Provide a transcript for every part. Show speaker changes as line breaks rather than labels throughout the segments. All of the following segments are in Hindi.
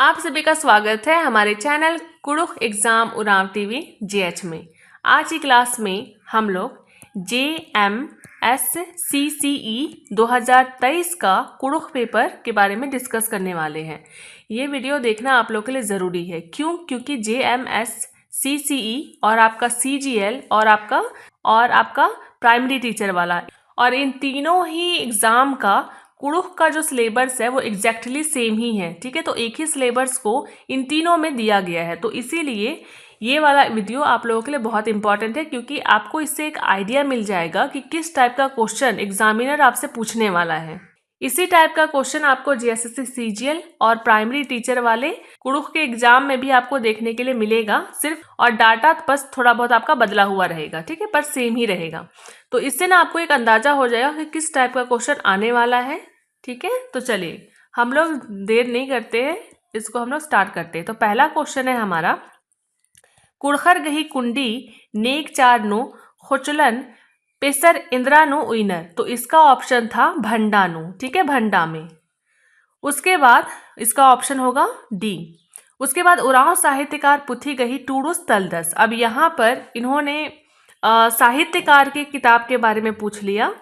आप सभी का स्वागत है हमारे channel Kurukh exam Oraon TV GH में। आज की क्लास में हम लोग JMSCCE 2023 का कुड़ुख पेपर के बारे में डिस्कस करने वाले हैं। ये वीडियो देखना आप लोग के लिए ज़रूरी है। क्योंकि JMSCCE और आपका CGL और आपका प्राइमरी टीचर वाला और इन तीनों ही एग्ज़ाम का कुड़ुख का जो सिलेबस है वो एग्जैक्टली सेम ही है। ठीक है, तो एक ही सिलेबस को इन तीनों में दिया गया है। तो इसीलिए ये वाला वीडियो आप लोगों के लिए बहुत इंपॉर्टेंट है, क्योंकि आपको इससे एक आइडिया मिल जाएगा कि किस टाइप का क्वेश्चन एग्जामिनर आपसे पूछने वाला है। इसी टाइप का क्वेश्चन आपको JSSC CGL और प्राइमरी टीचर वाले कुड़ुख के एग्जाम में भी आपको देखने के लिए मिलेगा सिर्फ, और डाटा बस थोड़ा बहुत आपका बदला हुआ रहेगा। ठीक है, पर सेम ही रहेगा। तो इससे ना आपको एक अंदाजा हो जाएगा कि किस टाइप का क्वेश्चन आने वाला है। ठीक है, तो चलिए हम लोग देर नहीं करते हैं, इसको हम लोग स्टार्ट करते हैं। तो पहला क्वेश्चन है हमारा, कुड़खर गही कुंडी नेक चारनु खुचलन पेसर इंद्रानु उइनर। तो इसका ऑप्शन था भंडानु। ठीक है, भंडा में। उसके बाद इसका ऑप्शन होगा डी। उसके बाद उरांव साहित्यकार पुथी गही टूडुस तलदस। अब यहाँ पर इन्होंने साहित्यकार के किताब के बारे में पूछ लिया,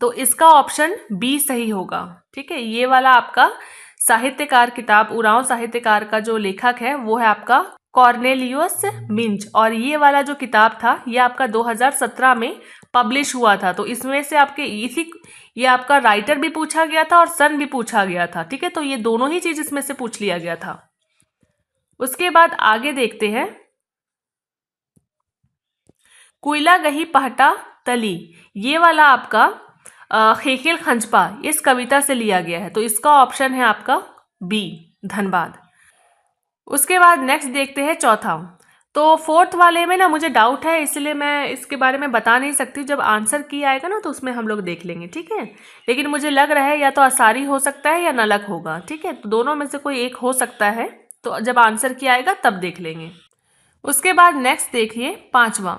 तो इसका ऑप्शन बी सही होगा। ठीक है, ये वाला आपका साहित्यकार किताब, उरांव साहित्यकार का जो लेखक है वो है आपका कॉर्नेलियस मिंच, और ये वाला जो किताब था ये आपका 2017 में पब्लिश हुआ था। तो इसमें से आपके ये आपका राइटर भी पूछा गया था और सन भी पूछा गया था। ठीक है, तो ये दोनों ही चीज इसमें से पूछ लिया गया था। उसके बाद आगे देखते हैं, कुइला गही पहटा तली, ये वाला आपका खेखिल खंजपा इस कविता से लिया गया है। तो इसका ऑप्शन है आपका बी, धनबाद। उसके बाद नेक्स्ट देखते हैं चौथा। तो फोर्थ वाले में ना मुझे डाउट है, इसलिए मैं इसके बारे में बता नहीं सकती। जब आंसर की आएगा ना तो उसमें हम लोग देख लेंगे। ठीक है, लेकिन मुझे लग रहा है या तो असारी हो सकता है या नलक होगा। ठीक है, तो दोनों में से कोई एक हो सकता है, तो जब आंसर की आएगा तब देख लेंगे। उसके बाद नेक्स्ट देखिए पांचवा,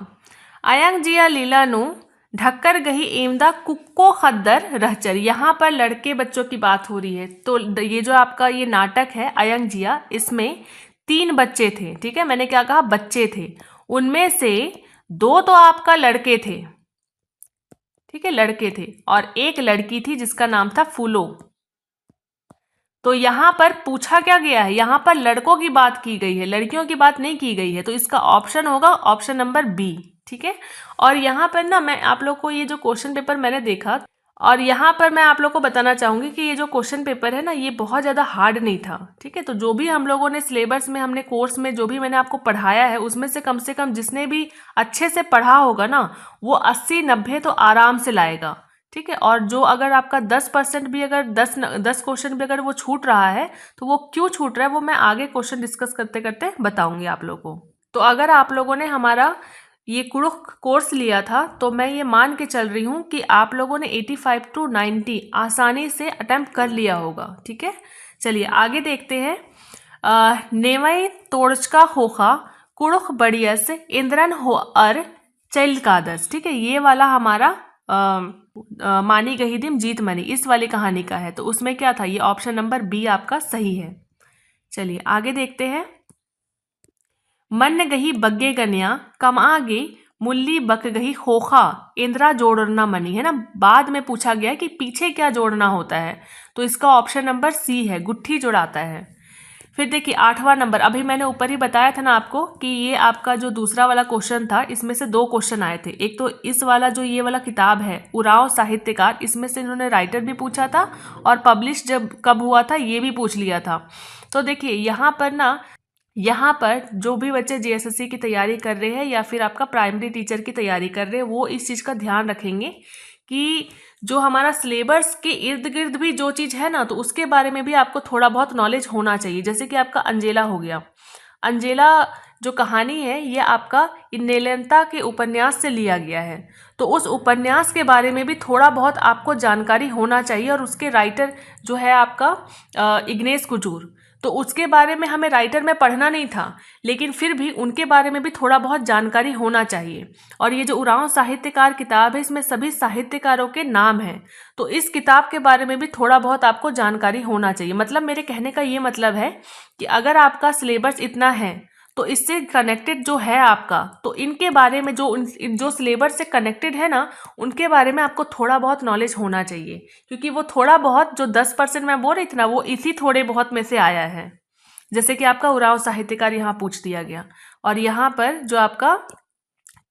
अयंग जिया लीलानु ढक्कर गही एमदा कुक्को खद्दर रहचर। यहाँ पर लड़के बच्चों की बात हो रही है। तो ये जो आपका ये नाटक है अयंग जिया, इसमें 3 बच्चे थे। ठीक है, मैंने क्या कहा, बच्चे थे। उनमें से 2 तो आपका लड़के थे। ठीक है, लड़के थे, और एक लड़की थी जिसका नाम था फूलो। तो यहाँ पर पूछा क्या गया है, यहाँ पर लड़कों की बात की गई है, लड़कियों की बात नहीं की गई है। तो इसका ऑप्शन होगा ऑप्शन नंबर बी। ठीक है, और यहाँ पर ना मैं आप लोग को ये जो क्वेश्चन पेपर मैंने देखा, और यहाँ पर मैं आप लोग को बताना चाहूँगी कि ये जो क्वेश्चन पेपर है ना ये बहुत ज़्यादा हार्ड नहीं था। ठीक है, तो जो भी हम लोगों ने सिलेबस में, हमने कोर्स में जो भी मैंने आपको पढ़ाया है उसमें से कम जिसने भी अच्छे से पढ़ा होगा ना वो 80-90 तो आराम से लाएगा। ठीक है, और जो अगर आपका 10% भी, अगर 10 क्वेश्चन भी अगर वो छूट रहा है तो वो क्यों छूट रहा है वो मैं आगे क्वेश्चन डिस्कस करते करते बताऊंगी आप लोगों को। तो अगर आप लोगों ने हमारा ये कुड़ुख कोर्स लिया था तो मैं ये मान के चल रही हूँ कि आप लोगों ने 85 to 90 आसानी से अटेम्प्ट कर लिया होगा। ठीक है, चलिए आगे देखते हैं। नेवई तोड़चका होखा कुड़ुख बड़ियस इंद्रन हो अर चैल कादस। ठीक है, ये वाला हमारा मानी गही दिम जीत मनी, इस वाली कहानी का है। तो उसमें क्या था, ये ऑप्शन नंबर बी आपका सही है। चलिए आगे देखते हैं, मन गही बग्गे गन्या कम आगे मुल्ली बक गही खोखा इंद्रा जोड़ना मनी, है ना। बाद में पूछा गया कि पीछे क्या जोड़ना होता है, तो इसका ऑप्शन नंबर सी है, गुट्ठी जोड़ाता है। फिर देखिए 8वां नंबर, अभी मैंने ऊपर ही बताया था ना आपको कि ये आपका जो दूसरा वाला क्वेश्चन था इसमें से 2 क्वेश्चन आए थे। एक तो इस वाला जो ये वाला किताब है उरांव साहित्यकार, इसमें से इन्होंने राइटर भी पूछा था और पब्लिश जब कब हुआ था ये भी पूछ लिया था। तो देखिए यहाँ पर जो भी बच्चे JSSC की तैयारी कर रहे हैं या फिर आपका प्राइमरी टीचर की तैयारी कर रहे हैं वो इस चीज़ का ध्यान रखेंगे कि जो हमारा सिलेबस के इर्द गिर्द भी जो चीज़ है ना तो उसके बारे में भी आपको थोड़ा बहुत नॉलेज होना चाहिए। जैसे कि आपका अंजेला हो गया, अंजेला जो कहानी है ये आपका इन्नेलेंता के उपन्यास से लिया गया है। तो उस उपन्यास के बारे में भी थोड़ा बहुत आपको जानकारी होना चाहिए, और उसके राइटर जो है आपका इग्नेस कुजूर। तो उसके बारे में हमें राइटर में पढ़ना नहीं था, लेकिन फिर भी उनके बारे में भी थोड़ा बहुत जानकारी होना चाहिए। और ये जो उरांव साहित्यकार किताब है, इसमें सभी साहित्यकारों के नाम हैं, तो इस किताब के बारे में भी थोड़ा बहुत आपको जानकारी होना चाहिए। मतलब मेरे कहने का ये मतलब है कि अगर आपका सिलेबस इतना है तो इससे कनेक्टेड जो है आपका, तो इनके बारे में जो सिलेबस से कनेक्टेड है ना, उनके बारे में आपको थोड़ा बहुत नॉलेज होना चाहिए, क्योंकि वो थोड़ा बहुत जो 10% मैं बोल रही थी ना, वो इसी थोड़े बहुत में से आया है। जैसे कि आपका उरांव साहित्यकार यहाँ पूछ दिया गया, और यहाँ पर जो आपका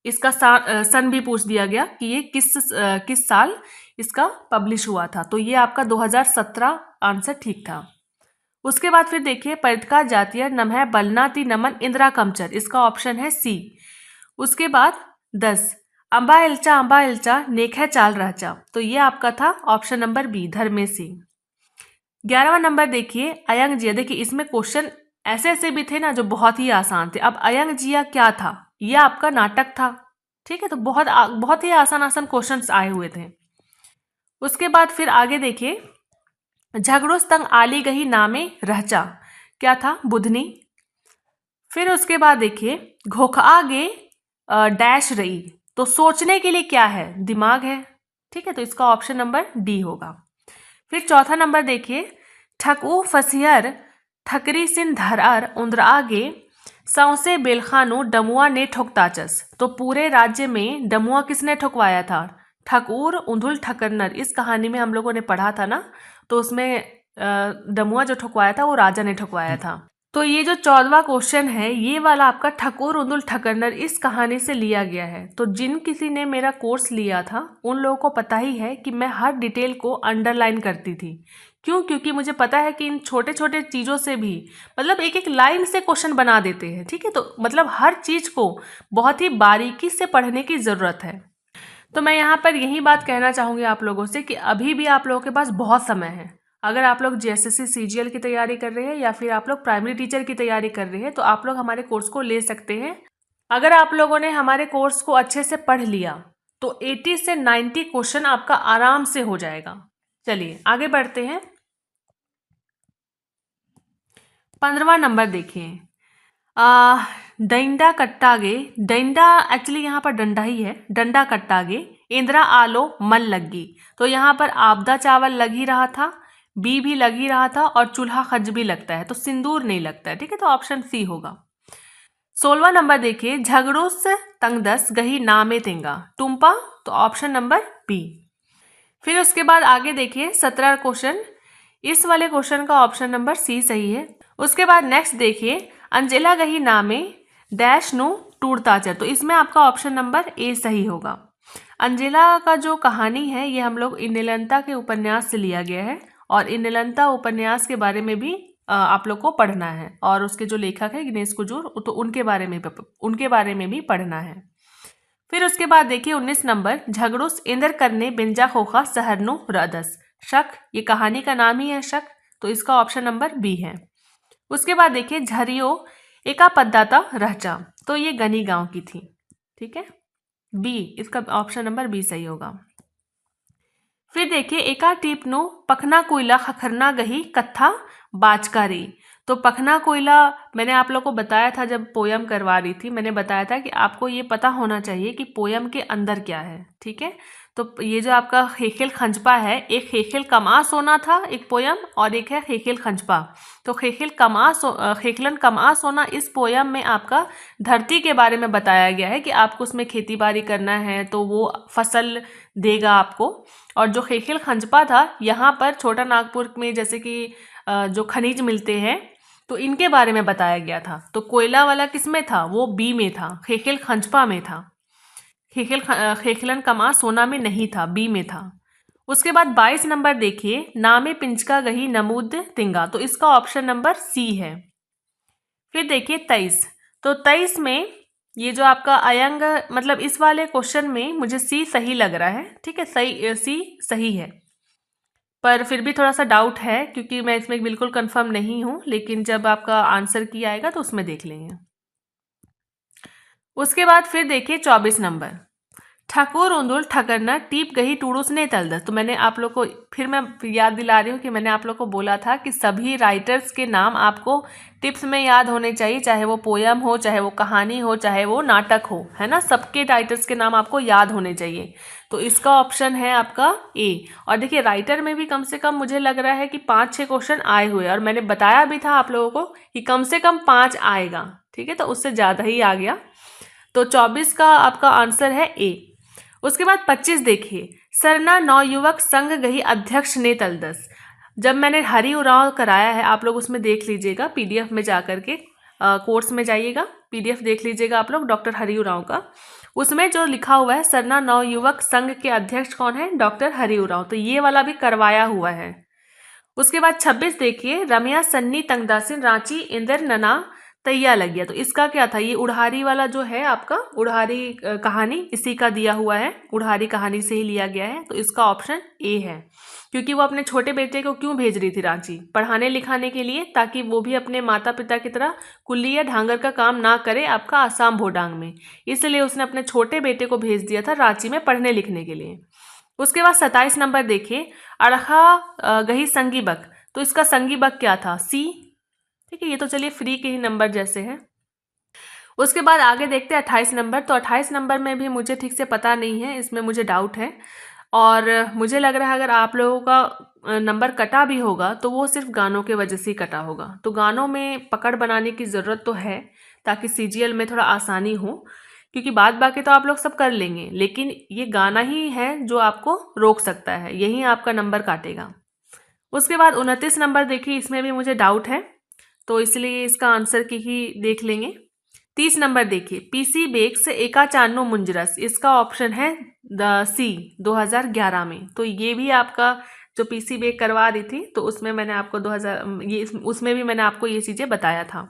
इसका सन भी पूछ दिया गया कि ये किस साल इसका पब्लिश हुआ था। तो ये आपका 2017 आंसर ठीक था। उसके बाद फिर देखिए, परितका जातीय नमः बलनाति नमन इंदिरा कमचर, इसका ऑप्शन है सी। उसके बाद 10 अम्बा इल्चा नेख चाल राचा, तो ये आपका था option number B Dharmesh Singh. 11वां नंबर देखिए, अयंग जिया। देखिए इसमें क्वेश्चन ऐसे ऐसे भी थे ना जो बहुत ही आसान थे। अब अयंग जिया क्या था, ये आपका नाटक था, ठीक है। तो बहुत ही आसान आसान क्वेश्चंस आए हुए थे। उसके बाद फिर आगे देखिए, झगड़ों तंग आली गही नामे रहचा, क्या था, बुधनी। फिर उसके बाद देखिए, घोखआगे डैश रही, तो सोचने के लिए क्या है, दिमाग है, ठीक है। तो इसका ऑप्शन नंबर डी होगा। फिर चौथा नंबर देखिए, ठकू फसियर ठकरी सिन धरर उन्द्र आगे सौसे बेलखानु डमुआ ने ठोकताचस, तो पूरे राज्य में डमुआ किसने ठुकवाया था, ठकूर उंधुल ठकरनर। इस कहानी में हम लोगों ने पढ़ा था ना, तो उसमें डमुआ जो ठुकवाया था वो राजा ने ठुकवाया था। तो ये जो 14वां क्वेश्चन है, ये वाला आपका ठकुर उंदुल ठकरनर इस कहानी से लिया गया है। तो जिन किसी ने मेरा कोर्स लिया था उन लोगों को पता ही है कि मैं हर डिटेल को अंडरलाइन करती थी। क्यों? क्योंकि मुझे पता है कि इन छोटे छोटे चीज़ों से भी, मतलब एक एक लाइन से क्वेश्चन बना देते हैं, ठीक है। तो मतलब हर चीज़ को बहुत ही बारीकी से पढ़ने की ज़रूरत है। तो मैं यहाँ पर यही बात कहना चाहूँगी आप लोगों से कि अभी भी आप लोगों के पास बहुत समय है। अगर आप लोग जेएसएससी सीजीएल की तैयारी कर रहे हैं या फिर आप लोग प्राइमरी टीचर की तैयारी कर रहे हैं, तो आप लोग हमारे कोर्स को ले सकते हैं। अगर आप लोगों ने हमारे कोर्स को अच्छे से पढ़ लिया तो 80 से 90 क्वेश्चन आपका आराम से हो जाएगा। चलिए आगे बढ़ते हैं। 15वां नंबर देखिए, डंडा कट्टागे, डंडा एक्चुअली यहाँ पर डंडा ही है, डंडा कट्टागे इंदिरा आलो मल लगी। तो यहाँ पर आपदा चावल लग ही रहा था, बी भी लग ही रहा था, और चूल्हा खज भी लगता है, तो सिंदूर नहीं लगता है, ठीक है। तो ऑप्शन सी होगा। 16वां नंबर देखिए, झगड़ोस तंगदस गही नामे तेंगा टुम्पा, तो ऑप्शन नंबर बी। फिर उसके बाद आगे देखिए 17 क्वेश्चन, इस वाले क्वेश्चन का ऑप्शन नंबर सी सही है। उसके बाद नेक्स्ट देखिए, अंजेला गही नामे डैश नो टूरताचर, तो इसमें आपका ऑप्शन नंबर ए सही होगा। अंजेला का जो कहानी है ये हम लोग इन्निलंता के उपन्यास से लिया गया है, और इन्निलंता उपन्यास के बारे में भी आप लोग को पढ़ना है, और उसके जो लेखक है गणेश कुजूर, तो उनके बारे में भी पढ़ना है। फिर उसके बाद देखिए 19 नंबर, झगड़ुस इंदर करने बिंजा खोखा सहरनु रदस, शक, ये कहानी का नाम ही है शक, तो इसका ऑप्शन नंबर बी है। उसके बाद देखिए, झरियो एका पद्दाता रहचा, तो ये गनी गांव की थी, ठीक है, बी, इसका ऑप्शन नंबर बी सही होगा। फिर देखिए, एका टीपनो पखना कोयला खखरना गही कत्था बाचकारी, तो पखना कोयला मैंने आप लोग को बताया था जब पोयम करवा रही थी, मैंने बताया था कि आपको ये पता होना चाहिए कि पोयम के अंदर क्या है, ठीक है। तो ये जो आपका खेखेल खंजपा है, एक खेखेल कमा सोना था एक पोयम, और एक है खेखेल खंजपा। तो खेखलन कमा सोना इस पोयम में आपका धरती के बारे में बताया गया है कि आपको उसमें खेती बाड़ी करना है तो वो फसल देगा आपको। और जो खेखेल खंजपा था, यहाँ पर छोटा नागपुर में जैसे कि जो खनिज मिलते हैं, तो इनके बारे में बताया गया था। तो कोयला वाला किस में था, वो बी में था, खेखेल खंजपा में था। खेखलन कमा सोना में नहीं था, बी में था। उसके बाद 22 नंबर देखिए, नामे पिंचका गही नमूद तिंगा, तो इसका ऑप्शन नंबर सी है। फिर देखिए 23, तो 23 में ये जो आपका अयंग, मतलब इस वाले क्वेश्चन में मुझे सी सही लग रहा है, ठीक है, सही, सी सही है, पर फिर भी थोड़ा सा डाउट है क्योंकि मैं इसमें बिल्कुल कंफर्म नहीं हूँ, लेकिन जब आपका आंसर की आएगा तो उसमें देख लेंगे। उसके बाद फिर देखिए 24 नंबर, ठाकुर उंदुल ठकरना टीप गही टूडूस ने तलदस। तो मैंने आप लोग को फिर मैं याद दिला रही हूँ कि मैंने आप लोग को बोला था कि सभी राइटर्स के नाम आपको टिप्स में याद होने चाहिए, चाहे वो पोयम हो, चाहे वो कहानी हो, चाहे वो नाटक हो, है ना। सबके राइटर्स के नाम आपको याद होने चाहिए। तो इसका ऑप्शन है आपका ए। और देखिए राइटर में भी कम से कम मुझे लग रहा है कि 5-6 क्वेश्चन आए हुए, और मैंने बताया भी था आप लोगों को कि कम से कम 5 आएगा, ठीक है। तो उससे ज़्यादा ही आ गया। तो 24 का आपका आंसर है ए। उसके बाद 25 देखिए, सरना नवयुवक संघ गही अध्यक्ष ने तलदस। जब मैंने हरि उरांव कराया है, आप लोग उसमें देख लीजिएगा पीडीएफ में जा करके, कोर्स में जाइएगा, पीडीएफ देख लीजिएगा आप लोग डॉक्टर हरि उरांव का। उसमें जो लिखा हुआ है सरना नवयुवक संघ के अध्यक्ष कौन है, डॉक्टर हरि उरांव। तो ये वाला भी करवाया हुआ है। उसके बाद 26 देखिए, रम्या सन्नी तंगदासिन रांची इंदर नना तैया लग गया। तो इसका क्या था, ये उड़ारी वाला जो है आपका उड़ारी कहानी, इसी का दिया हुआ है, उड़ारी कहानी से ही लिया गया है। तो इसका ऑप्शन ए है, क्योंकि वो अपने छोटे बेटे को क्यों भेज रही थी रांची, पढ़ाने लिखाने के लिए, ताकि वो भी अपने माता पिता की तरह कुल्ली या ढांगर का काम ना करे आपका आसाम भोडांग में। इसलिए उसने अपने छोटे बेटे को भेज दिया था रांची में पढ़ने लिखने के लिए। उसके बाद 27 नंबर देखिए, अड़खा गही संगीबक। तो इसका संगीबक क्या था, सी, ठीक है। ये तो चलिए फ्री के ही नंबर जैसे हैं। उसके बाद आगे देखते हैं 28 नंबर। तो 28 नंबर में भी मुझे ठीक से पता नहीं है, इसमें मुझे डाउट है, और मुझे लग रहा है अगर आप लोगों का नंबर कटा भी होगा तो वो सिर्फ गानों के वजह से ही कटा होगा। तो गानों में पकड़ बनाने की ज़रूरत तो है, ताकि सीजीएल में थोड़ा आसानी हो, क्योंकि बाद बाकी तो आप लोग सब कर लेंगे, लेकिन ये गाना ही है जो आपको रोक सकता है, यही आपका नंबर काटेगा। उसके बाद 29 नंबर देखिए, इसमें भी मुझे डाउट है, तो इसलिए इसका आंसर की ही देख लेंगे। 30 नंबर देखिए, पीसी बेग से एका चान्नो मुंजरस। इसका ऑप्शन है द सी, 2011 में। तो ये भी आपका जो पीसी बेग करवा रही थी, तो उसमें मैंने आपको 2000 ये उसमें भी मैंने आपको ये चीज़ें बताया था।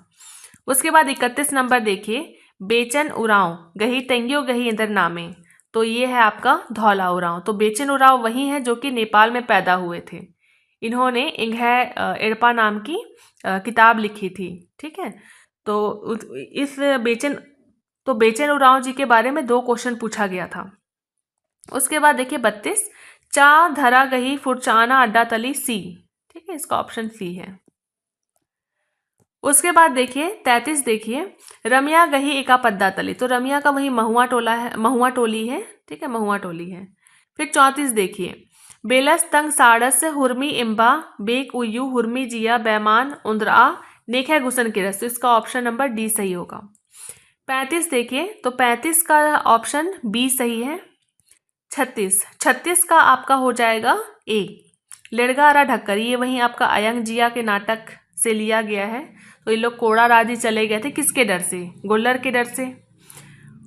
उसके बाद 31 नंबर देखिए, बेचन उरांव गही तेंगियो गही इंदर नामे। तो ये है आपका धौला उरांव। तो बेचन उरांव वही है जो कि नेपाल में पैदा हुए थे। इन्होंने इंघै एड़पा नाम की किताब लिखी थी, ठीक है। तो इस बेचन उरांव जी के बारे में 2 क्वेश्चन पूछा गया था। उसके बाद देखिए 32, चा धरा गही फुरचाना अड्डा तली सी, ठीक है। इसका ऑप्शन सी है। उसके बाद देखिए 33 देखिए, रमिया गही एका पद्दा तली। तो रमिया का वही महुआ टोला है, महुआ टोली है, ठीक है, महुआ टोली है। फिर 34 देखिए, बेलस तंग साड़स हुर्मी इम्बा बेक उयू हुर्मी जिया बैमान उंद्रा नेखे घुसन के रस। तो इसका ऑप्शन नंबर डी सही होगा। 35 देखिए, तो 35 का ऑप्शन बी सही है। 36 का आपका हो जाएगा ए, लड़गारा ढक्कर। ये वहीं आपका अयंग जिया के नाटक से लिया गया है। तो ये लोग कोड़ा राजी चले गए थे, किसके डर से, गोल्लर के डर से।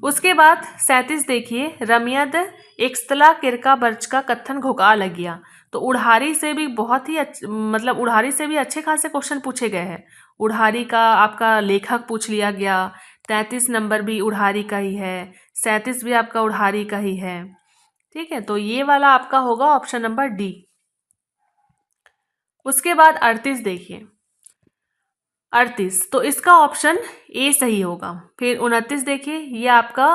उसके बाद 37 देखिए, रमियद एक्स्तला किरका बर्च का कत्थन घोका लगिया। तो उड़ारी से भी बहुत ही मतलब उड़ारी से भी अच्छे खासे क्वेश्चन पूछे गए हैं। उड़ारी का आपका लेखक पूछ लिया गया। 33 नंबर भी उड़ारी का ही है, 37 भी आपका उड़ारी का ही है, ठीक है। तो ये वाला आपका होगा ऑप्शन नंबर डी। उसके बाद 38 देखिए, 38, तो इसका ऑप्शन ए सही होगा। फिर 29 देखिए, ये आपका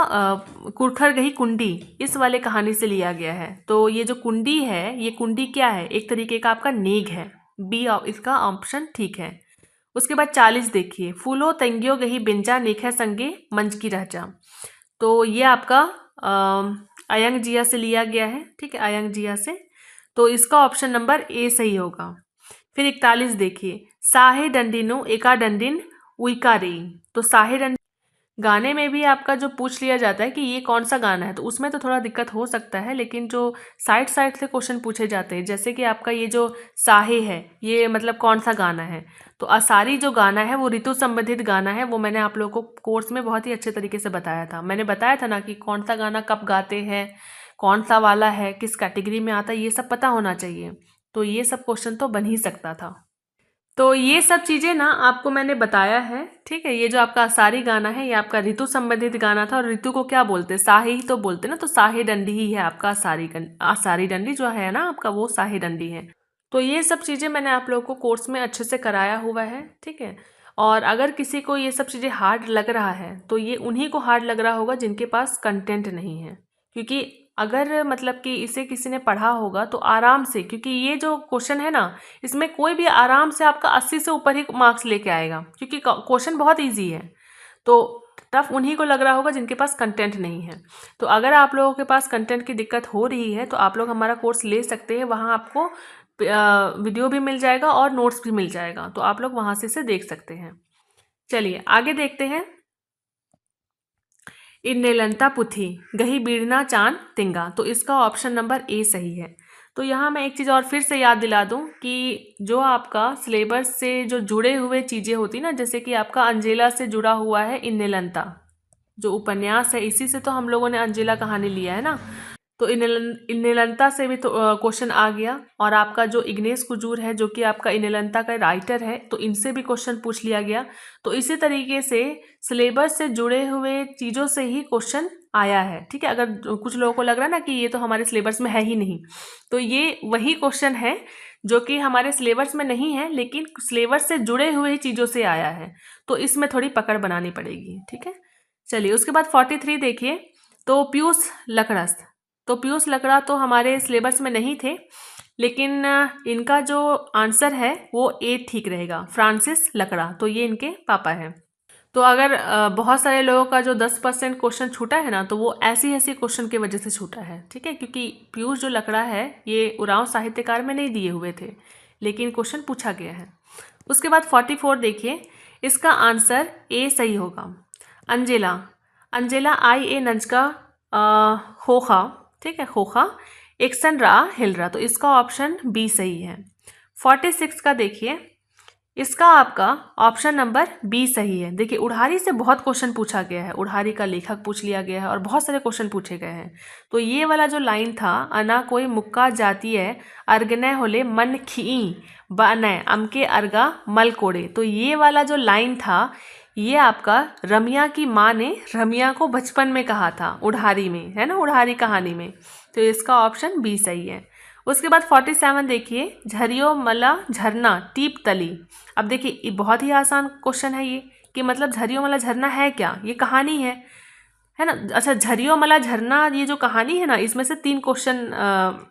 कुरखर गही कुंडी, इस वाले कहानी से लिया गया है। तो ये जो कुंडी है, ये कुंडी क्या है, एक तरीके का आपका नेग है, बी इसका ऑप्शन ठीक है। उसके बाद 40 देखिए, फूलो तंगियो गही बिंजा नेखे संगे मंच की रहजा। तो ये आपका अयंग जिया से लिया गया है, ठीक है, अयंग जिया से। तो इसका ऑप्शन नंबर ए सही होगा। फिर 41 देखिए, साहे डंडिनो एका डंडिन उइका रे। तो साहे डंडिन गाने में भी आपका जो पूछ लिया जाता है कि ये कौन सा गाना है, तो उसमें तो थोड़ा दिक्कत हो सकता है, लेकिन जो साइड साइड से क्वेश्चन पूछे जाते हैं, जैसे कि आपका ये जो साहे है, ये मतलब कौन सा गाना है। तो असारी जो गाना है वो ऋतु संबंधित गाना है, वो मैंने आप लोगों को कोर्स में बहुत ही अच्छे तरीके से बताया था। मैंने बताया था ना कि कौन सा गाना कब गाते हैं, कौन सा वाला है, किस कैटेगरी में आता है, ये सब पता होना चाहिए। तो ये सब क्वेश्चन तो बन ही सकता था। तो ये सब चीज़ें ना आपको मैंने बताया है, ठीक है। ये जो आपका असारी गाना है, ये आपका ऋतु संबंधित गाना था, और ऋतु को क्या बोलते हैं, साहे ही तो बोलते हैं ना। तो साहे डंडी ही है आपका असारी डंडी जो है ना आपका, वो साहे डंडी है। तो ये सब चीज़ें मैंने आप लोगों को कोर्स में अच्छे से कराया हुआ है, ठीक है। और अगर किसी को ये सब चीज़ें हार्ड लग रहा है, तो ये उन्हीं को हार्ड लग रहा होगा जिनके पास कंटेंट नहीं है, क्योंकि अगर मतलब कि इसे किसी ने पढ़ा होगा तो आराम से, क्योंकि ये जो क्वेश्चन है ना, इसमें कोई भी आराम से आपका 80 से ऊपर ही मार्क्स लेके आएगा, क्योंकि क्वेश्चन बहुत ईजी है। तो टफ उन्हीं को लग रहा होगा जिनके पास कंटेंट नहीं है। तो अगर आप लोगों के पास कंटेंट की दिक्कत हो रही है तो आप लोग हमारा कोर्स ले सकते हैं, वहाँ आपको वीडियो भी मिल जाएगा और नोट्स भी मिल जाएगा, तो आप लोग वहाँ से इसे देख सकते हैं। चलिए आगे देखते हैं। इन्नेलंता पुथी गही बीड़ना चांद तिंगा, तो इसका ऑप्शन नंबर ए सही है। तो यहाँ मैं एक चीज़ और फिर से याद दिला दूँ कि जो आपका सिलेबस से जो जुड़े हुए चीज़ें होती ना, जैसे कि आपका अंजेला से जुड़ा हुआ है इन्नेलंता, जो उपन्यास है, इसी से तो हम लोगों ने अंजेला कहानी लिया है ना, तो इन्नेलंता से भी तो क्वेश्चन आ गया। और आपका जो इग्नेस कुजूर है, जो कि आपका इन्नेलंता का राइटर है, तो इनसे भी क्वेश्चन पूछ लिया गया। तो इसी तरीके से सिलेबस से जुड़े हुए चीज़ों से ही क्वेश्चन आया है, ठीक है। अगर कुछ लोगों को लग रहा है ना कि ये तो हमारे सिलेबस में है ही नहीं, तो ये वही क्वेश्चन है जो कि हमारे सिलेबस में नहीं है, लेकिन सिलेबस से जुड़े हुए चीज़ों से आया है, तो इसमें थोड़ी पकड़ बनानी पड़ेगी, ठीक है। चलिए उसके बाद 43 देखिए। तो पीयूष लकड़स, तो पीयूष लकड़ा तो हमारे सिलेबस में नहीं थे, लेकिन इनका जो आंसर है वो ए ठीक रहेगा, फ्रांसिस लकड़ा, तो ये इनके पापा हैं। तो अगर बहुत सारे लोगों का जो 10% क्वेश्चन छूटा है ना, तो वो ऐसी ऐसी क्वेश्चन की वजह से छूटा है, ठीक है, क्योंकि पीयूष जो लकड़ा है ये उरांव साहित्यकार में नहीं दिए हुए थे, लेकिन क्वेश्चन पूछा गया है। उसके बाद 44 देखिए, इसका आंसर ए सही होगा। अंजेला, अंजेला आई ए नजका खोखा, ठीक है, खोखा एक्सन रहा हिल रहा, तो इसका ऑप्शन बी सही है। 46 का देखिए, इसका आपका ऑप्शन नंबर बी सही है। देखिए उड़ारी से बहुत क्वेश्चन पूछा गया है, उड़ारी का लेखक पूछ लिया गया है और बहुत सारे क्वेश्चन पूछे गए हैं। तो ये वाला जो लाइन था, अना कोई मुक्का जाती है अर्गनय होले मन खी बनय अमके अर्गा मल कोड़े, तो ये वाला जो लाइन था, ये आपका रमिया की माँ ने रमिया को बचपन में कहा था, उड़ारी में, है ना, उड़ारी कहानी में। तो इसका ऑप्शन बी सही है। उसके बाद 47 देखिए, झरियो मला झरना टीप तली। अब देखिए ये बहुत ही आसान क्वेश्चन है ये, कि मतलब झरियो मला झरना है क्या, ये कहानी है ना। अच्छा, झरियो मला झरना ये जो कहानी है ना, इसमें से 3 क्वेश्चन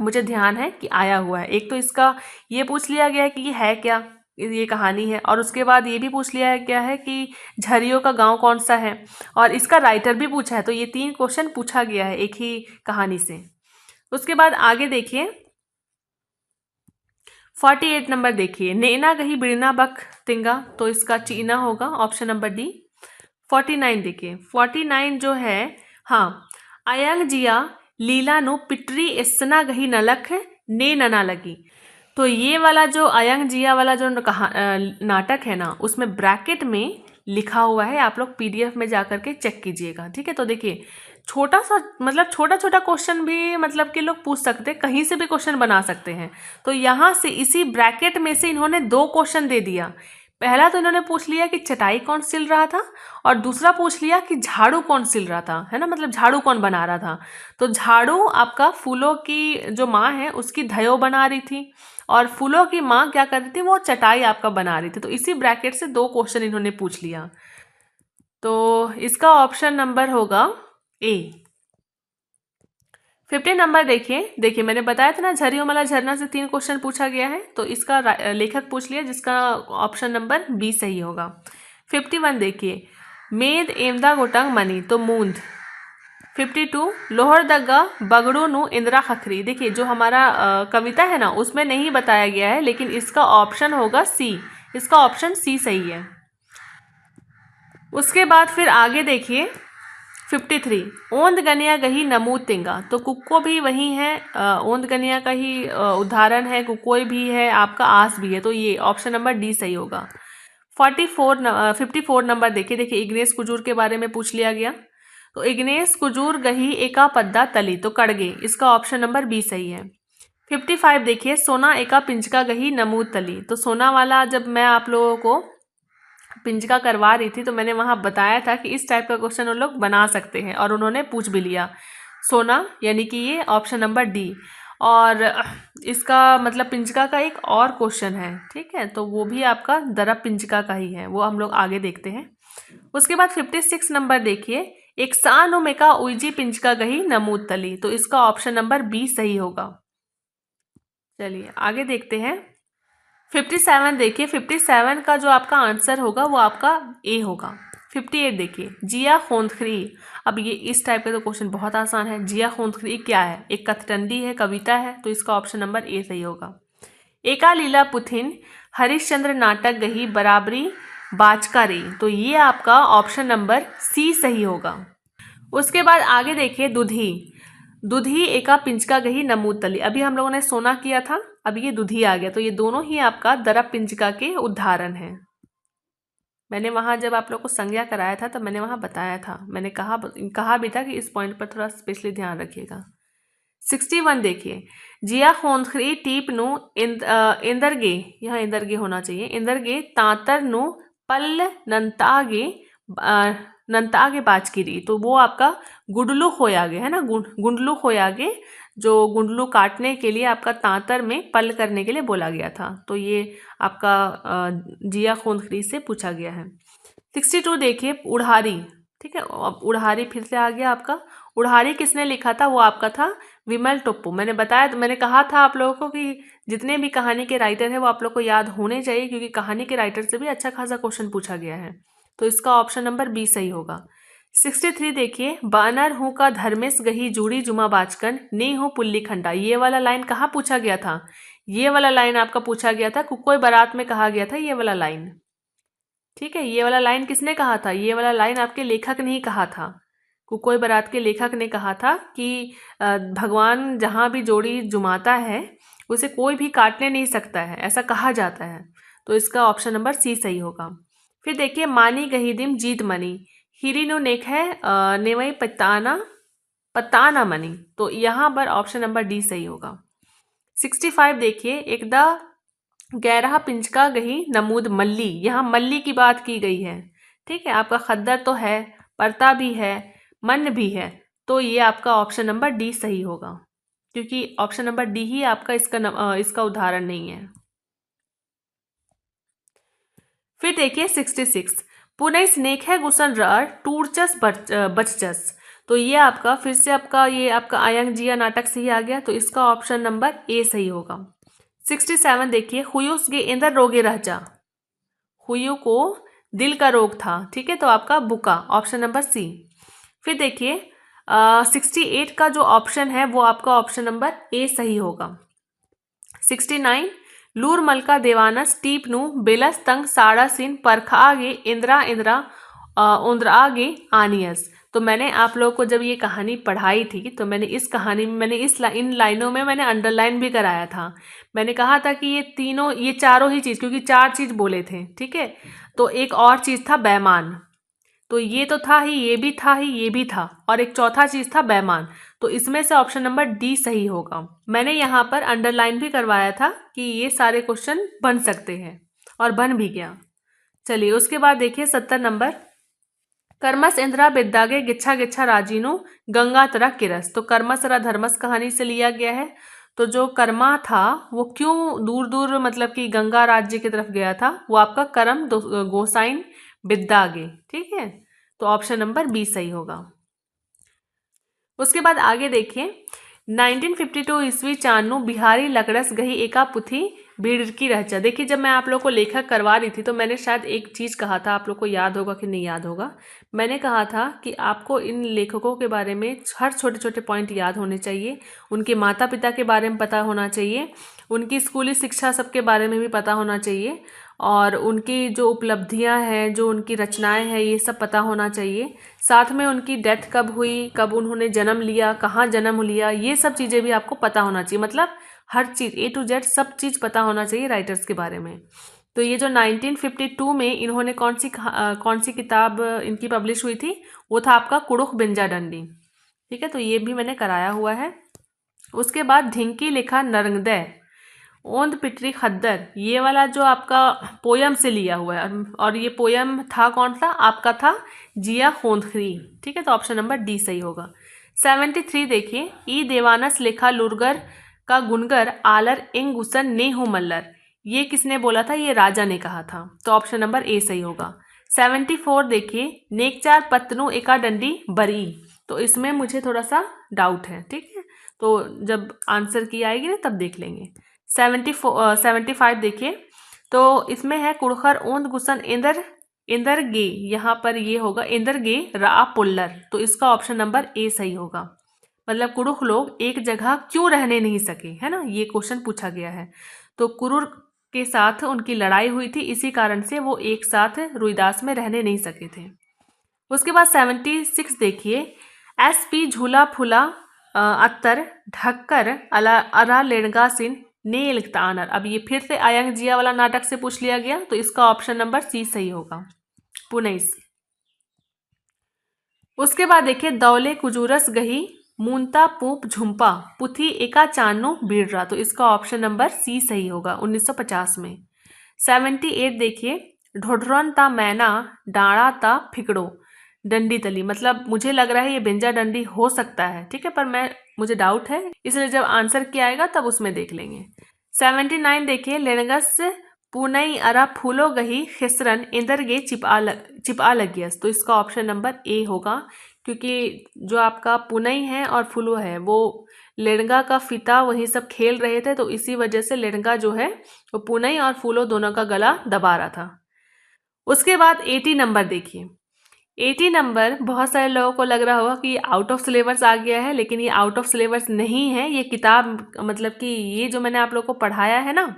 मुझे ध्यान है कि आया हुआ है। एक तो इसका ये पूछ लिया गया है कि ये है क्या, ये कहानी है, और उसके बाद ये भी पूछ लिया गया है कि झरियो का गांव कौन सा है, और इसका राइटर भी पूछा है। तो ये 3 क्वेश्चन पूछा गया है एक ही कहानी से। उसके बाद आगे देखिए 48 नंबर देखिए, नैना गही बिड़ना बक तिंगा, तो इसका चीना होगा, ऑप्शन नंबर डी। 49 देखिए, 49 जो है, हाँ, अयंग जिया लीला नु पिटरी इस्ना गही नलख ने नना लगी। तो ये वाला जो अयंग जिया वाला जो नाटक है ना, उसमें ब्रैकेट में लिखा हुआ है, आप लोग पीडीएफ में जाकर के चेक कीजिएगा, ठीक है। तो देखिए छोटा सा, मतलब छोटा छोटा क्वेश्चन भी मतलब कि लोग पूछ सकते हैं, कहीं से भी क्वेश्चन बना सकते हैं। तो यहाँ से इसी ब्रैकेट में से इन्होंने 2 क्वेश्चन दे दिया। पहला तो इन्होंने पूछ लिया कि चटाई कौन सिल रहा था, और दूसरा पूछ लिया कि झाड़ू कौन सिल रहा था, है ना, मतलब झाड़ू कौन बना रहा था। तो झाड़ू आपका फूलों की जो माँ है उसकी धयो बना रही थी, और फूलों की माँ क्या कर रही थी, वो चटाई आपका बना रही थी। तो इसी ब्रैकेट से 2 क्वेश्चन इन्होंने पूछ लिया, तो इसका ऑप्शन नंबर होगा ए। 50 नंबर देखिए मैंने बताया था ना, झरियो मला झरना से 3 क्वेश्चन पूछा गया है, तो इसका लेखक पूछ लिया, जिसका ऑप्शन नंबर बी सही होगा। 51 देखिए, मेद एमदा गोटंग मनी, तो मूंद। 52 लोहरदगा बगड़ू नु इंदिरा खखरी। देखिए जो हमारा कविता है ना, उसमें नहीं बताया गया है, लेकिन इसका ऑप्शन होगा सी, इसका ऑप्शन सी सही है। उसके बाद फिर आगे देखिए 53 ओंद गनिया गही नमूद तिंगा, तो कुक्को भी वही है, ओंद गनिया का ही उदाहरण है, कुकोई भी है, आपका आस भी है, तो ये ऑप्शन नंबर डी सही होगा। 54 नंबर देखिए इग्नेस कुजूर के बारे में पूछ लिया गया। तो इग्नेस कुजूर गही एका पद्दा तली, तो कड़गे, इसका ऑप्शन नंबर बी सही है। 55 देखिए, सोना एका पिंचका गही नमूद तली, तो सोना वाला जब मैं आप लोगों को पिंचका करवा रही थी तो मैंने वहाँ बताया था कि इस टाइप का क्वेश्चन उन लोग बना सकते हैं, और उन्होंने पूछ भी लिया सोना, यानी कि ये ऑप्शन नंबर डी। और इसका मतलब पिंचका का एक और क्वेश्चन है, ठीक है, तो वो भी आपका दरब पिंचका का ही है, वो हम लोग आगे देखते हैं। उसके बाद 56 नंबर देखिए, एक सानु मेका उइजी पिंचका गही नमूद तली, तो इसका ऑप्शन नंबर बी सही होगा। चलिए आगे देखते हैं। 57 देखिए, 57 का जो आपका आंसर होगा वो आपका ए होगा। 58 देखिए, जिया खोंदखरी। अब ये इस टाइप का तो क्वेश्चन बहुत आसान है। जिया खोंदखरी क्या है? एक कथटंडी है, कविता है, तो इसका ऑप्शन नंबर ए सही होगा। एका लीला पुथिन हरिश्चंद्र नाटक गही बराबरी बाचकारी, तो ये आपका ऑप्शन नंबर सी सही होगा। उसके बाद आगे देखिए, दुधी। दुधी एका पिंचका गही नमूद तली। अभी हम लोगों ने सोना किया था, अब ये दुधी आ गया, तो ये दोनों ही आपका दरप पिंचका के उदाहरण हैं। मैंने वहाँ जब आप लोग को संज्ञा कराया था तो मैंने वहाँ बताया था, मैंने कहा भी था कि इस पॉइंट पर थोड़ा स्पेशली ध्यान रखिएगा। 61 देखिए, जिया खोंदखरी टीप नु इंदरगे, यहाँ इंदरगे होना चाहिए, इंदरगे तांतर नु पल नंतागे नंतागे बाजगिरी, तो वो आपका गुंडलू खोयागे है ना, गुंडलू खोयागे, जो गुंडलू काटने के लिए आपका तांतर में पल करने के लिए बोला गया था, तो ये आपका जिया खोंदखरी से पूछा गया है। 62 देखिए, उड़ारी। ठीक है, अब उड़ारी फिर से आ गया आपका। उड़ारी किसने लिखा था? वो आपका था विमल टोप्पो। मैंने बताया, मैंने कहा था आप लोगों को कि जितने भी कहानी के राइटर हैं वो आप लोग को याद होने चाहिए, क्योंकि कहानी के राइटर से भी अच्छा खासा क्वेश्चन पूछा गया है, तो इसका ऑप्शन नंबर बी सही होगा। 63 देखिए, बानर हूँ का धर्मेश गही जूड़ी जुमा बाचकन ने हो पुल्ली खंडा, ये वाला लाइन कहाँ पूछा गया था? ये वाला लाइन आपका पूछा गया था कुकोई बारात में, कहा गया था ये वाला लाइन। ठीक है, ये वाला लाइन किसने कहा था? ये वाला लाइन आपके लेखक ने ही कहा था। कुकोई बारात के लेखक ने कहा था कि भगवान जहाँ भी जोड़ी जुमाता है उसे कोई भी काटने नहीं सकता है, ऐसा कहा जाता है, तो इसका ऑप्शन नंबर सी सही होगा। फिर देखिए, मानी गहीदिम जीत मनी हिरिनो नेक है नेवई पताना मनी, तो यहाँ पर ऑप्शन नंबर डी सही होगा। 65 देखिए, एकदा गैरहा पिंचका गही नमूद मल्ली, यहाँ मल्ली की बात की गई है। ठीक है, आपका खद्दर तो है, परता भी है, मन भी है, तो ये आपका ऑप्शन नंबर डी सही होगा, क्योंकि ऑप्शन नंबर डी ही आपका इसका उदाहरण नहीं है। फिर देखिए 66, पुनः स्नेक है गुसन रर टूरचस बचचस, तो ये आपका फिर से आपका ये आपका आयंग जिया नाटक से ही आ गया, तो इसका ऑप्शन नंबर ए सही होगा। 67 देखिए, हुयुस गे इंदर रोगे रह जा, हुयू को दिल का रोग था। ठीक है, तो आपका बुका, ऑप्शन नंबर सी। फिर देखिए 68 का जो ऑप्शन है वो आपका ऑप्शन नंबर ए सही होगा। 69, लूर मलका देवानस टीप नु बेलस तंग साड़ा सिन परखागे इंद्रा इंद्रा उंद्रागे आनियस, तो मैंने आप लोगों को जब ये कहानी पढ़ाई थी तो मैंने इस कहानी में मैंने इन लाइनों में मैंने अंडरलाइन भी कराया था। मैंने कहा था कि ये चारों ही चीज़, क्योंकि 4 चीज़ बोले थे। ठीक है, तो एक और चीज़ था बैमान, तो ये तो था ही, ये भी था ही, ये भी था, और एक चौथा चीज़ था बैमान, तो इसमें से ऑप्शन नंबर डी सही होगा। मैंने यहाँ पर अंडरलाइन भी करवाया था कि ये सारे क्वेश्चन बन सकते हैं, और बन भी गया। चलिए उसके बाद देखिए 70 नंबर, कर्मस इंद्रा बिद्दागे गिच्छा गिच्छा राजीनो गंगा तरा किरस, तो कर्मस रा धर्मस कहानी से लिया गया है। तो जो कर्मा था वो क्यों दूर दूर मतलब कि गंगा राज्य की तरफ गया था? वो आपका करम गोसाइन बिद्दागे। ठीक है, तो ऑप्शन नंबर बी सही होगा। उसके बाद आगे देखिए 1952 ईस्वी चान्नू बिहारी लकड़स गही एका पुथी भीड़ की रहचा। देखिए जब मैं आप लोग को लेखक करवा रही थी तो मैंने शायद एक चीज़ कहा था, आप लोग को याद होगा कि नहीं याद होगा। मैंने कहा था कि आपको इन लेखकों के बारे में हर छोटे छोटे पॉइंट याद होने चाहिए, उनके माता पिता के बारे में पता होना चाहिए, उनकी स्कूली शिक्षा सबके बारे में भी पता होना चाहिए, और उनकी जो उपलब्धियां हैं, जो उनकी रचनाएं हैं, ये सब पता होना चाहिए। साथ में उनकी डेथ कब हुई, कब उन्होंने जन्म लिया, कहाँ जन्म लिया, ये सब चीज़ें भी आपको पता होना चाहिए। मतलब हर चीज़ A to Z सब चीज़ पता होना चाहिए राइटर्स के बारे में। तो ये जो 1952 में इन्होंने कौन सी किताब इनकी पब्लिश हुई थी, वो था आपका कुड़ुख बिंजा डंडी। ठीक है, तो ये भी मैंने कराया हुआ है। उसके बाद धिंकी लिखा नरंगदय ओंद पिटरी खद्दर, ये वाला जो आपका पोयम से लिया हुआ है, और ये पोयम था कौन सा? आपका था जिया खोंदखरी। ठीक है, तो ऑप्शन नंबर डी सही होगा। 73 देखिए, ई देवानस लिखा लुरगर का गुनगर आलर इंग गुसन ने हो मल्लर, ये किसने बोला था? ये राजा ने कहा था, तो ऑप्शन नंबर ए सही होगा। 74 देखिए, नेकचार पत्तनु एका डंडी बरी, तो इसमें मुझे थोड़ा सा डाउट है, ठीक है, तो जब आंसर की आएगी ना तब देख लेंगे। 75 देखिए, तो इसमें है कुड़खर ओंद गुसन इंदर इंदर गे, यहाँ पर ये होगा इंदर गे रा पुल्लर, तो इसका ऑप्शन नंबर ए सही होगा। मतलब कुरुख लोग एक जगह क्यों रहने नहीं सके, है ना, ये क्वेश्चन पूछा गया है। तो कुरुर के साथ उनकी लड़ाई हुई थी, इसी कारण से वो एक साथ रुईदास में रहने नहीं सके थे। उसके बाद 76 देखिए, SP झूला फूला अत्तर ढक्कर अरा लेड़गा सिन ने लिखता आनर। अब ये फिर से आयंग जिया वाला नाटक से पूछ लिया गया, तो इसका ऑप्शन नंबर सी सही होगा, पुनैस। उसके बाद देखिए, दौले कुजूरस गही मूनता पूप झुम्पा पुथी एका चानो बीड़रा, तो इसका ऑप्शन नंबर सी सही होगा, 1950 में। 78 देखिए, ढोढरन ता मैना डाड़ा ता फिकड़ो डंडी तली, मतलब मुझे लग रहा है ये बेंजा डंडी हो सकता है, ठीक है, पर मुझे डाउट है, इसलिए जब आंसर किया आएगा तब उसमें देख लेंगे। 79 देखिए, लेनगस पुनई अरा फूलो गही खिसरन इंदर गे चिपा लगियस, तो इसका ऑप्शन नंबर ए होगा, क्योंकि जो आपका पुनई है और फूलो है वो लेड़गा का फिता वही सब खेल रहे थे, तो इसी वजह से लेड़गा जो है वो पुनई और फूलो दोनों का गला दबा रहा था। उसके बाद 80 नंबर देखिए, 80 नंबर बहुत सारे लोगों को लग रहा होगा कि आउट ऑफ सिलेबस आ गया है, लेकिन ये आउट ऑफ सिलेबस नहीं है, ये किताब मतलब कि ये जो मैंने आप लोगों को पढ़ाया है ना,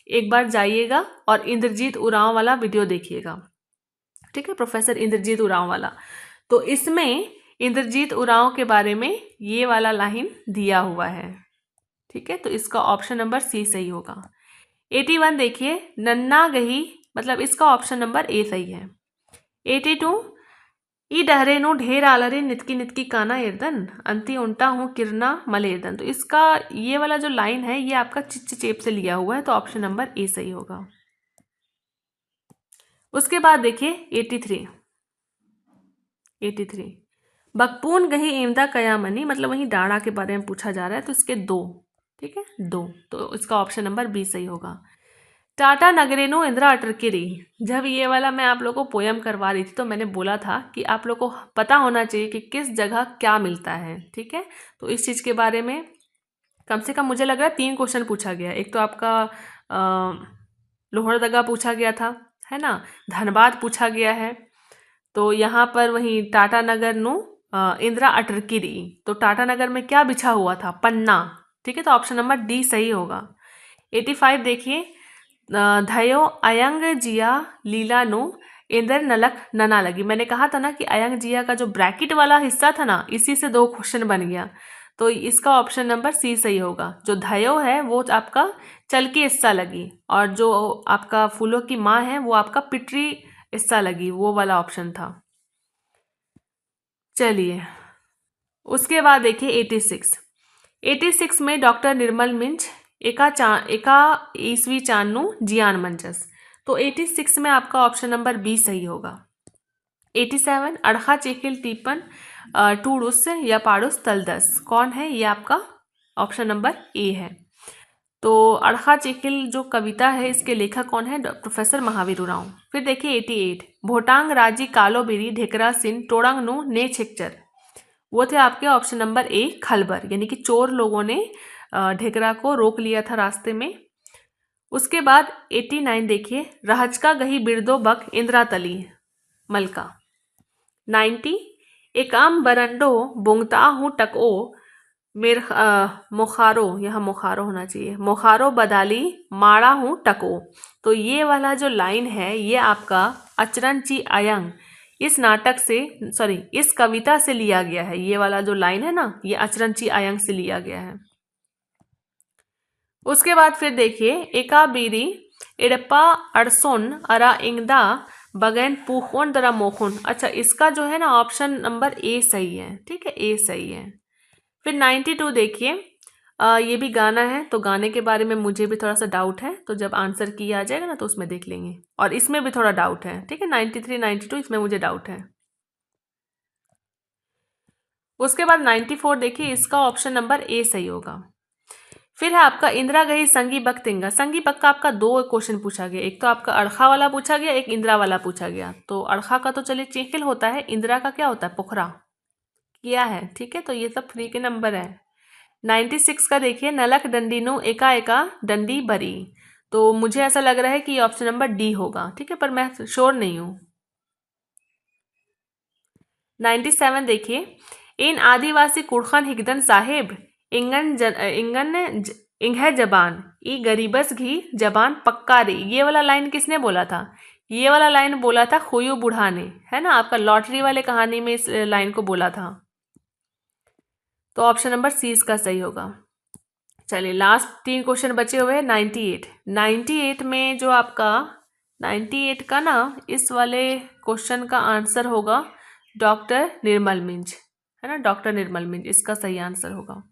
एक बार जाइएगा और इंद्रजीत उरांव वाला वीडियो देखिएगा, ठीक है, प्रोफेसर इंद्रजीत उरांव वाला, तो इसमें इंद्रजीत उरांव के बारे में ये वाला लाइन दिया हुआ है, ठीक है, तो इसका ऑप्शन नंबर सी सही होगा। 81 देखिए, नन्ना गही, मतलब इसका ऑप्शन नंबर ए सही है। 82 ई डहरेनु ढेर आलरे नितकी नितकी काना एर्दन अंति उल्टा हूँ किरना मलेर्दन, तो इसका ये वाला जो लाइन है ये आपका चिच्च चेप से लिया हुआ है, तो ऑप्शन नंबर ए सही होगा। उसके बाद देखिए 83 बकपून गही इमदा कयामनी, मतलब वही डाड़ा के बारे में पूछा जा रहा है, तो इसके 2, ठीक है, 2, तो इसका ऑप्शन नंबर बी सही होगा। टाटा नगरेनु इंदिरा अटरकिरी, जब ये वाला मैं आप लोगों को पोयम करवा रही थी तो मैंने बोला था कि आप लोग को पता होना चाहिए कि किस जगह क्या मिलता है, ठीक है, तो इस चीज़ के बारे में कम से कम मुझे लग रहा है 3 क्वेश्चन पूछा गया। एक तो आपका लोहरदगा पूछा गया था, है ना, धनबाद पूछा गया है, तो यहाँ पर वही टाटा नगर नु इंदिरा अटरकिरी, तो टाटा नगर में क्या बिछा हुआ था, पन्ना, ठीक है, तो ऑप्शन नंबर डी सही होगा। 85 देखिए, धयो अयंग जिया लीला नो इंदर नलक नना लगी, मैंने कहा था ना कि अयंग जिया का जो ब्रैकेट वाला हिस्सा था ना, इसी से 2 क्वेश्चन बन गया, तो इसका ऑप्शन नंबर सी सही होगा। जो धयो है वो आपका चल के हिस्सा लगी, और जो आपका फूलों की माँ है वो आपका पिटरी हिस्सा लगी, वो वाला ऑप्शन था। चलिए उसके बाद देखिए 86 में डॉक्टर निर्मल मिंज एका ईस्वी चान्नू जियान मंचस, तो 86 में आपका ऑप्शन नंबर बी सही होगा। 87 अड़खा चेकिल तीपन टूडुस या पाडुस तलदस, कौन है ये आपका ऑप्शन नंबर ए है, तो अड़खा चेकिल जो कविता है इसके लेखक कौन है, प्रोफेसर महावीर उरांव। फिर देखिए 88 भोटांग राजी कालो बिरी ढेकरा सिन टोड़ंग नु ने छेक्चर, वो थे आपके ऑप्शन नंबर ए खलबर, यानी कि चोर लोगों ने ढेकरा को रोक लिया था रास्ते में। उसके बाद 89 देखिए, रहचका गही बिरदो बक इंदिरा तली मलका। 90 एकाम बरंडो बोंगता हूँ टको मेर मोखारो, यहाँ मोखारो होना चाहिए, मोखारो बदाली माड़ा हूँ टको, तो ये वाला जो लाइन है ये आपका अचरनची अयंग इस नाटक से, सॉरी इस कविता से लिया गया है, ये वाला जो लाइन है ना ये अचरनची अयंग से लिया गया है। उसके बाद फिर देखिए एका बीरी इड़प्पा अड़सोन अरा इंगदा बगैन पूखोन दरा मोखोन, अच्छा इसका जो है ना ऑप्शन नंबर ए सही है, ठीक है, ए सही है। फिर 92 देखिए, ये भी गाना है, तो गाने के बारे में मुझे भी थोड़ा सा डाउट है, तो जब आंसर किया आ जाएगा ना तो उसमें देख लेंगे, और इसमें भी थोड़ा डाउट है, ठीक है, 93 92 इसमें मुझे डाउट है। उसके बाद 94 देखिए, इसका ऑप्शन नंबर ए सही होगा। फिर है आपका इंदिरा गही संगी बख्तिंगा। संगी बक का आपका 2 क्वेश्चन पूछा गया, एक तो आपका अड़खा वाला पूछा गया, एक इंदिरा वाला पूछा गया। तो अड़खा का तो चलिए चेखिल होता है, इंदिरा का क्या होता है, पोखरा किया है, ठीक है। तो ये सब फ्री के नंबर है। 96 का देखिए, नलक डंडीनु एका एका डंडी बरी। तो मुझे ऐसा लग रहा है कि ऑप्शन नंबर डी होगा, ठीक है, पर मैं श्योर नहीं हूँ। 97 देखिए, इन आदिवासी कुड़खन हिगदन साहेब इंगन जबान ई गरीबस घी जबान पक्का रे। ये वाला लाइन किसने बोला था? ये वाला लाइन बोला था खुयू बुढ़ा ने, है ना, आपका लॉटरी वाले कहानी में इस लाइन को बोला था। तो ऑप्शन नंबर सी इसका सही होगा। चलिए लास्ट 3 क्वेश्चन बचे हुए हैं। 98 में जो आपका 98 का ना, इस वाले क्वेश्चन का आंसर होगा डॉक्टर निर्मल मिंज, है ना, डॉक्टर निर्मल मिंज इसका सही आंसर होगा।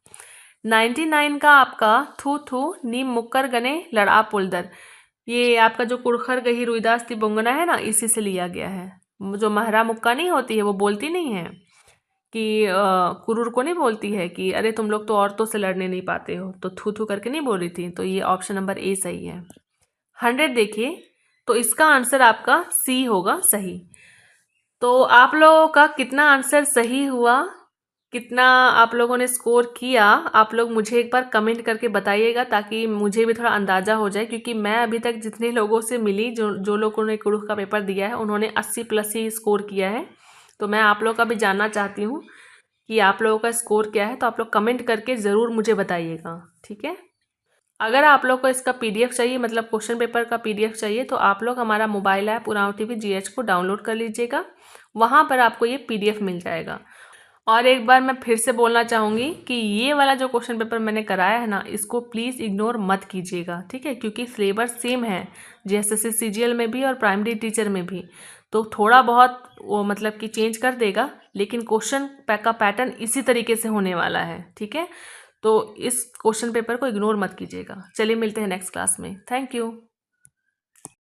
99 का आपका थू थू नीम मुक्कर गने लड़ा पुलदर। ये आपका जो कुड़खर गही रुईदास ती बोंगना है ना, इसी से लिया गया है। जो महरा मुक्का नहीं होती है, वो बोलती नहीं है कि कुरूर को नहीं बोलती है कि अरे तुम लोग तो औरतों से लड़ने नहीं पाते हो, तो थू थू करके नहीं बोल रही थी। तो ये ऑप्शन नंबर ए सही है। 100 देखिए, तो इसका आंसर आपका सी होगा सही। तो आप लोगों का कितना आंसर सही हुआ, कितना आप लोगों ने स्कोर किया, आप लोग मुझे एक बार कमेंट करके बताइएगा, ताकि मुझे भी थोड़ा अंदाज़ा हो जाए। क्योंकि मैं अभी तक जितने लोगों से मिली, जो लोगों ने कुड़ुख का पेपर दिया है, उन्होंने 80+ ही स्कोर किया है। तो मैं आप लोग का भी जानना चाहती हूँ कि आप लोगों का स्कोर क्या है। तो आप लोग कमेंट करके ज़रूर मुझे बताइएगा, ठीक है। अगर आप लोग को इसका PDF चाहिए, मतलब क्वेश्चन पेपर का PDF चाहिए, तो आप लोग हमारा mobile app Oraon TV GH को डाउनलोड कर लीजिएगा। वहाँ पर आपको ये PDF मिल जाएगा। और एक बार मैं फिर से बोलना चाहूँगी कि ये वाला जो क्वेश्चन पेपर मैंने कराया है ना, इसको प्लीज़ इग्नोर मत कीजिएगा, ठीक है। क्योंकि सिलेबस सेम है JSSC CGL में भी और प्राइमरी टीचर में भी। तो थोड़ा बहुत वो मतलब कि चेंज कर देगा, लेकिन क्वेश्चन का पैटर्न इसी तरीके से होने वाला है, ठीक है। तो इस क्वेश्चन पेपर को इग्नोर मत कीजिएगा। चलिए मिलते हैं नेक्स्ट क्लास में। Thank you.